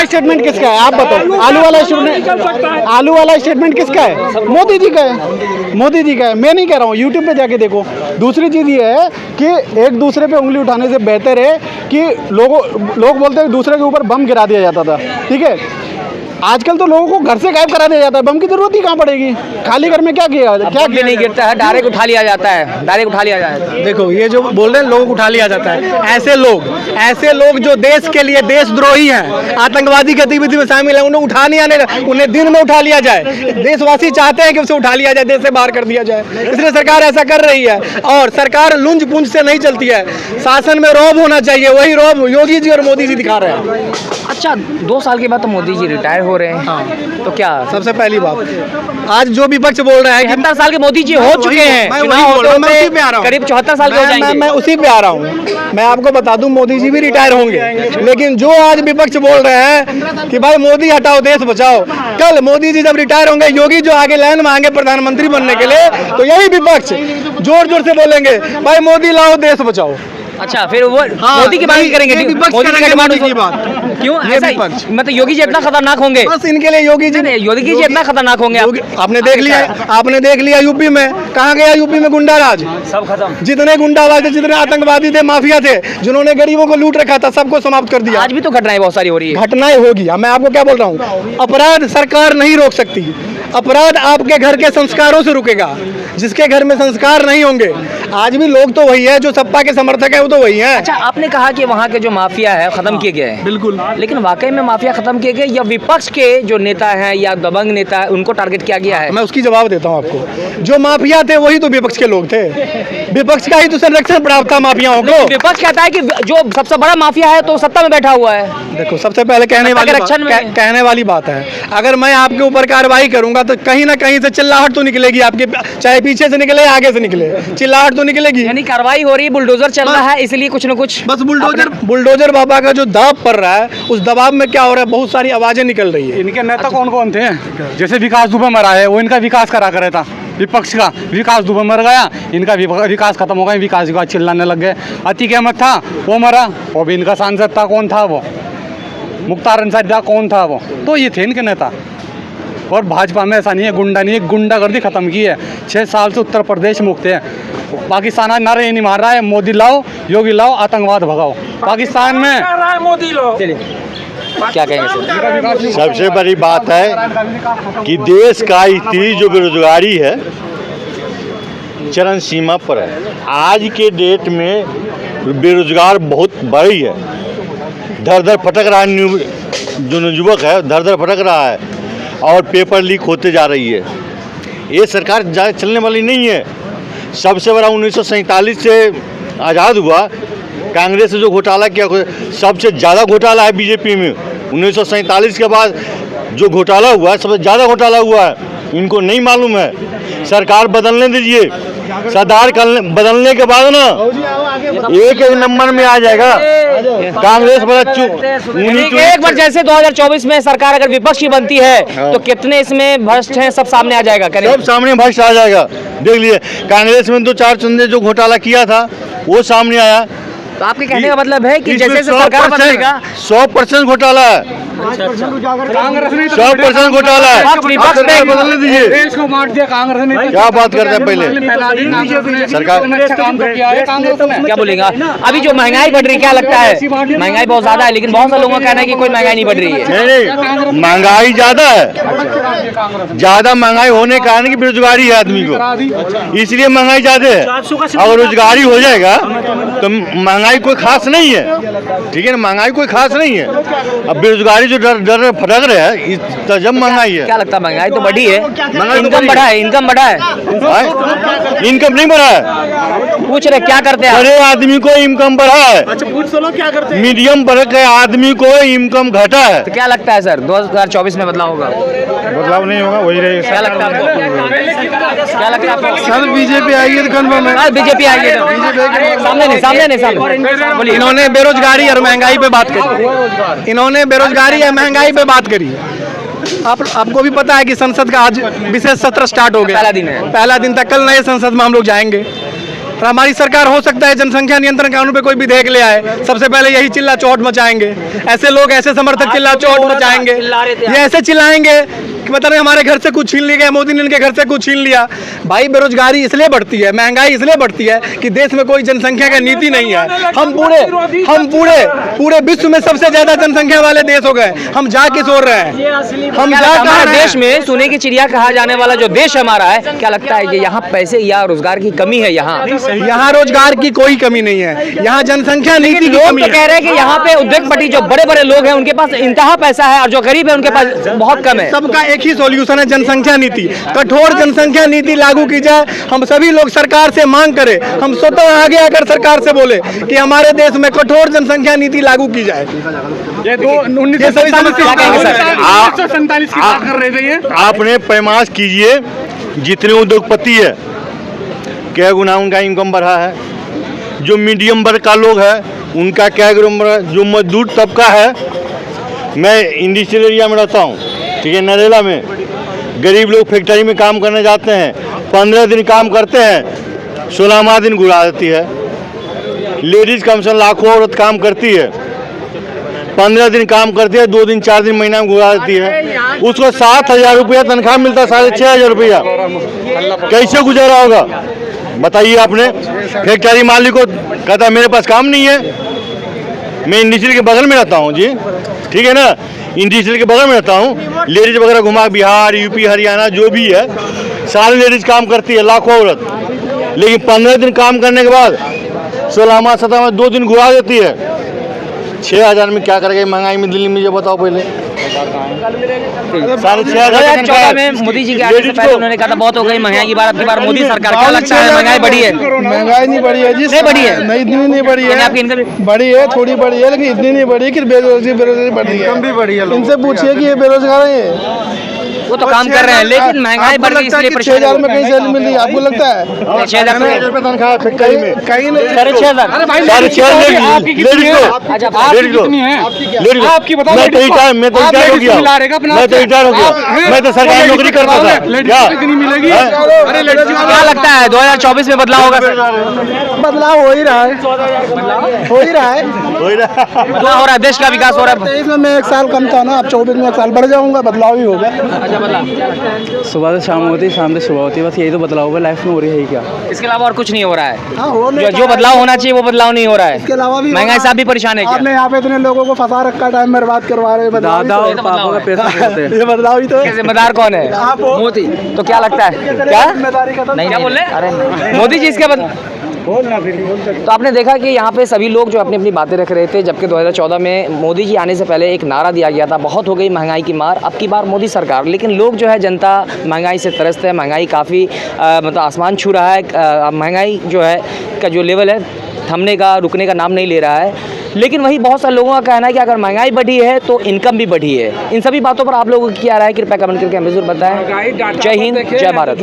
Statement किसका है आप बताओ? आलू वाला स्टेटमेंट किसका है? मोदी जी का है, मोदी जी का है। मैं नहीं कह रहा हूँ, यूट्यूब पे जाके देखो। दूसरी चीज़ ये है कि एक दूसरे पे उंगली उठाने से बेहतर है कि लोग बोलते हैं दूसरे के ऊपर बम गिरा दिया जाता था, ठीक है। आजकल तो लोगों को घर से गायब करा दिया जाता है, बम की जरूरत ही कहाँ पड़ेगी? खाली घर में क्या किया? क्या भी नहीं गिरता है, डायरेक्ट उठा लिया जाता है, डायरेक्ट उठा लिया जाता है। देखो ये जो बोल रहे हैं लोग उठा लिया जाता है, ऐसे लोग जो देश के लिए देशद्रोही हैं, आतंकवादी गतिविधि में शामिल है, उन्हें उठा नहीं आने, उन्हें दिन में उठा लिया जाए। देशवासी चाहते हैं कि उसे उठा लिया जाए, देश से बाहर कर दिया जाए, इसलिए सरकार ऐसा कर रही है। और सरकार लुंज पुंज से नहीं चलती है, शासन में रौब होना चाहिए, वही रौब योगी जी और मोदी जी दिखा रहे हैं। अच्छा, 2 साल के बाद तो मोदी जी रिटायर हो रहे हैं। हाँ। तो क्या सबसे पहली बात, आज जो विपक्ष बोल रहा है कि 70 साल के मोदी जी हो चुके हैं, करीब 74 साल के हो जाएंगे। मैं उसी पे आ रहा हूँ। मैं आपको बता दूं मोदी जी भी रिटायर होंगे, लेकिन जो आज विपक्ष बोल रहे हैं कि भाई मोदी हटाओ देश बचाओ, कल मोदी जी जब रिटायर होंगे, योगी जो आगे लाइन में आएंगे प्रधानमंत्री बनने के लिए, तो यही विपक्ष जोर जोर से बोलेंगे भाई मोदी लाओ देश बचाओ। अच्छा, फिर वो मोदी की बात करेंगे, मोदी की डिमांड की बात क्यों ऐसा? मतलब योगी जी इतना खतरनाक होंगे? बस इनके लिए योगी जी इतना खतरनाक होंगे? आपने देख लिया यूपी में, कहाँ गया यूपी में गुंडा राज? सब खत्म। जितने गुंडाराज थे, जितने आतंकवादी थे, माफिया थे, जिन्होंने गरीबों को लूट रखा था, सबको समाप्त कर दिया। आज भी तो घटनाएं बहुत सारी हो रही है। घटनाएं होगी, मैं आपको क्या बोल रहा हूँ, अपराध सरकार नहीं रोक सकती, अपराध आपके घर के संस्कारों से रुकेगा। जिसके घर में संस्कार नहीं होंगे, आज भी लोग तो वही है, जो सपा के समर्थक है वो तो वही है। अच्छा, आपने कहा कि वहाँ के जो माफिया है खत्म किए गए हैं, बिल्कुल, लेकिन वाकई में माफिया खत्म किए गए या विपक्ष के जो नेता हैं या दबंग नेता है उनको टारगेट किया गया है? मैं उसकी जवाब देता हूँ आपको। जो माफिया थे वही तो विपक्ष के लोग थे, विपक्ष का ही तो संरक्षण प्राप्त था माफियाओं को। विपक्ष कहता है कि जो सबसे बड़ा माफिया है तो सत्ता में बैठा हुआ है। देखो, सबसे पहले कहने वाली बात है, अगर मैं आपके ऊपर कार्रवाई करूंगा तो कहीं ना कहीं से चिल्लाहट तो निकलेगी आपके, चाहे पीछे से निकले आगे से निकले, चिल्लाहट तो निकलेगी। यानी कार्रवाई हो रही, बुलडोजर चल रहा है, इसलिए कुछ न कुछ बस बुलडोजर बाबा का जो दबाव पड़ रहा है, उस दबाव में क्या हो रहा है, बहुत सारी आवाजें निकल रही है। इनके नेता कौन कौन थे? जैसे विकास दुबे मरा है, वो इनका विकास करा कर था, विपक्ष का। विकास दुबे मर गया, इनका विकास खत्म हो गया, विकास के बाद चिल्लाने लग गए। अतीक अहमद था, वो मरा, वो भी इनका सांसद था। कौन था वो? मुख्तार अंसारी था, कौन था वो? तो ये थे इनके नेता। और भाजपा में ऐसा नहीं है, गुंडा नहीं है, गुंडागर्दी खत्म की है। 6 साल से उत्तर प्रदेश मुक्त है। पाकिस्तान आज नारे नहीं मार रहा है, मोदी लाओ, योगी लाओ, आतंकवाद भगाओ। पाकिस्तान में मोदी लो। क्या कहेंगे सर? सबसे बड़ी बात है कि देश का स्थिति जो बेरोजगारी है चरम सीमा पर है। आज के डेट में बेरोजगार बहुत बड़ी है, धर धर फटक रहा है, जो युवक है धर धर फटक रहा है और पेपर लीक होते जा रही है। ये सरकार ज़्यादा चलने वाली नहीं है। सबसे बड़ा 1947 से आज़ाद हुआ, कांग्रेस से जो घोटाला किया, सबसे ज़्यादा घोटाला है बीजेपी में। 1947 के बाद जो घोटाला हुआ है, सबसे ज़्यादा घोटाला हुआ है, इनको नहीं मालूम है। सरकार बदलने दीजिए, सरदार बदलने के बाद ना एक नंबर में आ जाएगा कांग्रेस। एक बार जैसे 2024 में सरकार अगर विपक्ष की बनती है तो कितने इसमें भ्रष्ट हैं सब सामने आ जाएगा। सब सामने भ्रष्ट आ जाएगा। देख लिए कांग्रेस में 2-4 चंदे जो घोटाला किया था वो सामने आया। तो आपके कहने का मतलब है कि जैसे सरकार बदलेगा 100% घोटाला है, 100% घोटाला है। बदलने दीजिए, देश को बांट दिया कांग्रेस ने। क्या बात करते हैं पहले सरकार क्या बोलेगा? अभी जो महंगाई बढ़ रही है, क्या लगता है? महंगाई बहुत ज्यादा है, लेकिन बहुत सारे लोगों का कहना है कि कोई महंगाई नहीं बढ़ रही है। नहीं, महंगाई ज्यादा है, ज्यादा महंगाई होने के कारण की बेरोजगारी है आदमी को, इसलिए महंगाई ज्यादा है। अगर रोजगारी हो जाएगा तो महंगाई कोई खास नहीं है, ठीक है ना, महंगाई कोई खास नहीं है। अब बेरोजगारी जो डर फटक रहे हैं, जब महंगाई है। क्या लगता है? महंगाई तो बढ़ी है, इनकम बढ़ा है, इनकम बढ़ा है, इनकम नहीं बढ़ा है। पूछ रहे क्या करते हैं? बड़े आदमी को इनकम बढ़ा है। अच्छा, पूछ लो क्या करते हैं? मीडियम वर्ग के आदमी को इनकम घटा है। तो क्या लगता है सर 2024 में बदलाव होगा? बदलाव नहीं होगा, वही रहेगा। क्या लगता है आपको? क्या लगता है आपको? सर बीजेपी आएगी तो कन्फर्म है। बीजेपी आएगी तो सामने बोलिए। इन्होंने बेरोजगारी और महंगाई पे बात करी, इन्होंने बेरोजगारी और महंगाई पे बात करी। आपको भी पता है कि संसद का आज विशेष सत्र स्टार्ट हो गया, पहला दिन है, पहला दिन था। कल नए संसद में हम लोग जाएंगे। और हमारी सरकार हो सकता है जनसंख्या नियंत्रण कानून पे कोई विधेयक ले आए, सबसे पहले यही चिल्ला चौट मचाएंगे। ऐसे लोग, ऐसे समर्थक चिल्ला चौट मचाएंगे, ये ऐसे चिल्लाएंगे कि मतलब हमारे घर से कुछ छीन लिया गया, मोदी ने इनके घर से कुछ छीन लिया। भाई बेरोजगारी इसलिए बढ़ती है, महंगाई इसलिए बढ़ती है कि देश में कोई जनसंख्या का नीति नहीं है। हम पूरे विश्व में सबसे ज्यादा जनसंख्या वाले देश हो गए, हम जा किस ओर रहे हैं? हम जा कहाँ देश में सोने की चिड़िया कहा जाने वाला जो देश हमारा है, क्या लगता है कि यहाँ पैसे या रोजगार की कमी है? यहाँ रोजगार की कोई कमी नहीं है, यहाँ जनसंख्या नीति की कमी तो कह रहे हैं कि यहाँ पे उद्योगपति जो बड़े बड़े लोग हैं उनके पास इंतहा पैसा है और जो गरीब है उनके पास बहुत कम है। सबका एक ही सॉल्यूशन है, जनसंख्या नीति। कठोर जनसंख्या नीति लागू की जाए। हम सभी लोग सरकार से मांग करें, हम स्वतः आगे आकर सरकार से बोले कि हमारे देश में कठोर जनसंख्या नीति लागू की जाए। ये 1947 की बात कर रहे थे। ये आपने पैमाश कीजिए, जितने उद्योगपति है क्या गुना उनका इनकम बढ़ा है, जो मीडियम वर्ग का लोग है उनका क्या जो मजदूर तबका है। मैं इंडस्ट्रियल एरिया में रहता हूँ, ठीक है, नरेला में गरीब लोग फैक्ट्री में काम करने जाते हैं, 15 दिन काम करते हैं, 16वां दिन गुड़ा देती है। लेडीज कम से लाखों औरत काम करती है, 15 दिन काम करती है, 2 दिन 4 दिन महीना में गुड़ा देती है। उसको 7,000 रुपया तनख्वाह मिलता है, 6,500 रुपया। कैसे गुजारा होगा बताइए आपने? फैक्ट्री मालिक को कहता है मेरे पास काम नहीं है। मैं इंडस्ट्री के बगल में रहता हूँ जी, ठीक है ना, इंडस्ट्री के बगल में रहता हूँ। लेडीज वगैरह घुमा, बिहार, यूपी, हरियाणा जो भी है, सारी लेडीज काम करती है, लाखों औरत। लेकिन 15 दिन काम करने के बाद 16वां 17वां 2 दिन घुरा देती है। 6,000 में क्या करेगा महंगाई में दिल्ली में, ये बताओ पहले। 2014 में मोदी जी के आने से पहले उन्होंने कहा था बहुत हो गई महंगाई की बात, अब की बार मोदी सरकार, क्या लगता है महंगाई बढ़ी है? महंगाई नहीं बढ़ी है जी, नहीं बढ़ी है, नहीं इतनी नहीं बढ़ी है। आपकी इनकम बढ़ी है, थोड़ी बढ़ी है, लेकिन इतनी नहीं बढ़ी कि बेरोजगारी बढ़ रही है। इनसे पूछिए कि ये बेरोजगार है, वो तो काम कर रहे हैं, लेकिन महंगाई बढ़ गई इसलिए 6,000 में कहीं सैलरी मिल रही है, आपको लगता है? 6,000 रुपये तनख्वाह फैक्ट्री में, कहीं नहीं। 6,500। आपकी कितनी है? आपकी बताओ। मैं तो रिटायर हो गया, मैं तो सरकारी नौकरी करता था। क्या कितनी मिलेगी? अरे क्या लगता है 2024 में बदलाव होगा? बदलाव हो ही रहा है, हो ही रहा है। क्या हो रहा है? देश का विकास हो रहा है। 23 में मैं 1 साल कम था ना, अब 24 में 1 साल बढ़ जाऊंगा, बदलाव ही होगा। सुबह से शाम होती, शाम से सुबह होती, बस यही तो बदलाव है लाइफ में हो रही है क्या? इसके अलावा और कुछ नहीं हो रहा है? हाँ, हो जो बदलाव होना चाहिए वो बदलाव नहीं हो रहा है। इसके अलावा भी महंगाई साहब भी परेशान है क्या? आपने यहाँ पे इतने लोगों को फंसा रखा, टाइम बर्बाद करवा रहे हैं। दादा और पापा का पैसा होते हैं। ये बदलाव ही तो है। जिम्मेदार कौन है? आप हो। मोदी। तो क्या लगता है? क्या जिम्मेदारी खत्म? नहीं, क्या बोल रहे? अरे मोदी जी इसके बाद तो आपने देखा कि यहाँ पे सभी लोग जो अपनी अपनी बातें रख रहे थे, जबकि 2014 में मोदी जी आने से पहले एक नारा दिया गया था, बहुत हो गई महंगाई की मार, अब की बार मोदी सरकार। लेकिन लोग जो है, जनता महंगाई से त्रस्त है, महंगाई काफ़ी मतलब आसमान छू रहा है। महंगाई जो है का जो लेवल है थमने का, रुकने का नाम नहीं ले रहा है। लेकिन वही बहुत सारे लोगों का कहना है कि अगर महंगाई बढ़ी है तो इनकम भी बढ़ी है। इन सभी बातों पर आप लोगों की क्या राय है? कृपया कमेंट करके हमें जरूर बताएं। जय हिंद, जय भारत।